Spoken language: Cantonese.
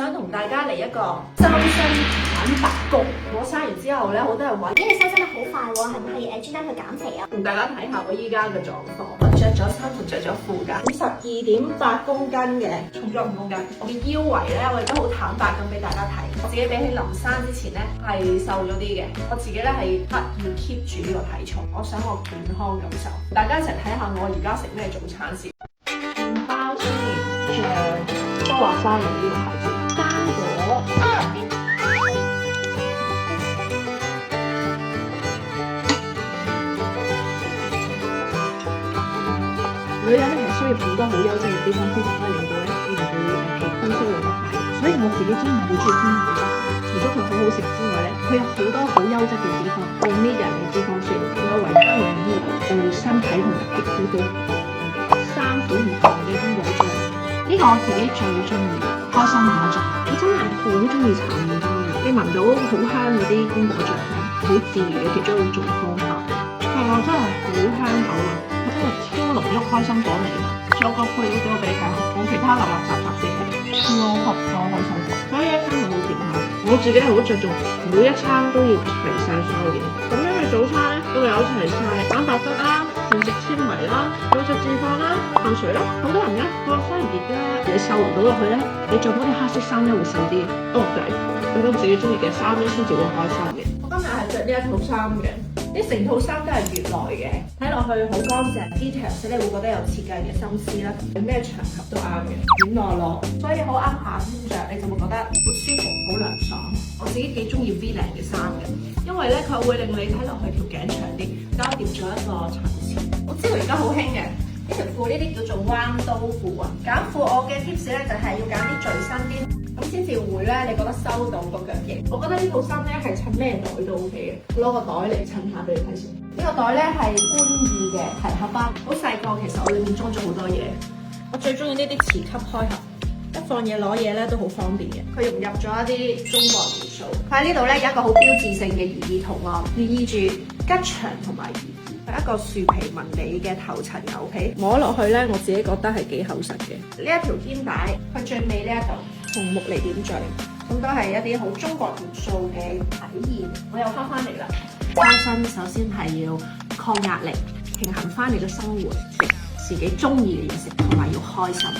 想同大家嚟一個修身坦白局。我生完之後咧，好多人話：你修身得好快喎，係唔係專登去減肥啊？同大家睇下我依家嘅狀況。我着咗衫同着咗褲㗎，52.8公斤嘅，重咗5公斤。我嘅腰圍咧，我亦都好坦白咁俾大家睇。我自己比起林生之前咧係瘦咗啲嘅，我自己咧係刻意 keep 住呢個體重。我想我健康咁瘦。大家一齊睇下我而家食咩早餐先。麵包先，醬，多華沙龍呢個牌子，堅果。女人咧係需要好多好優質嘅脂肪，先可以令到咧皮膚收養得快。所以我自己真係好中意堅果，除咗佢好好食之外咧，佢有好多好優質嘅脂肪，omega 嘅脂肪酸，仲有維他命 E，對身體同埋皮膚都好。3款唔同嘅堅果醬，呢個我自己最中意，開心果醬。我真係好中意搽麵包嘅，你聞到好香嗰啲堅果醬咧，好自然嘅其中一種方法。係啊，真係好香口啊！真係超濃郁開心果味啊！仲有個配料俾我俾你睇下，冇其他垃垃雜雜嘅嘢，超級多開心果，所以一餐係好健康。我自己係好着重每一餐都要齊晒所有嘢，咁樣嘅早餐咧都有齊晒蛋白質啦、膳食纖維啦、優質脂肪啦、碳水啦。好多人咧佢話反而而家你瘦唔到落去咧，你着多啲黑色衫咧會瘦啲。哦，就係咁樣自己中意嘅衫咧先至會開心嘅。我今日係着呢一套衫嘅。呢成套衫都係越來嘅，睇落去好乾淨 details 你會覺得有設計嘅心思啦，咩場合都啱嘅，軟落落，所以好啱夏天着，你就會覺得好舒服、好涼爽。我自己幾中意 V 領嘅衫嘅，因為咧佢會令你睇落去條頸長啲，交疊咗一個層次。我知道而家好興嘅呢條褲，呢啲叫做彎刀褲啊。揀褲我嘅 tips 咧就係要揀啲最新啲。咁先至會咧，你覺得收到個腳型。我覺得呢套衫咧係襯咩袋都 OK 嘅。攞個袋嚟襯下俾你睇先。呢個袋咧係寬裕嘅提盒包，好細個，其實我裏面裝咗好多嘢。我最中意呢啲磁吸開盒，一放嘢攞嘢咧都好方便嘅。佢融入咗一啲中國元素。佢喺呢度咧有一個好標誌性嘅寓意圖案，寓意住吉祥同埋如意。係一個樹皮紋理嘅頭層牛皮，摸落去咧，我自己覺得係幾厚實嘅。呢一條肩帶，佢最尾呢一度紅木嚟點綴，咁都係一啲好中國元素嘅體現。我又翻嚟啦，修身首先係要抗壓力，平衡翻你嘅生活，食自己中意嘅嘢食，同埋要開心。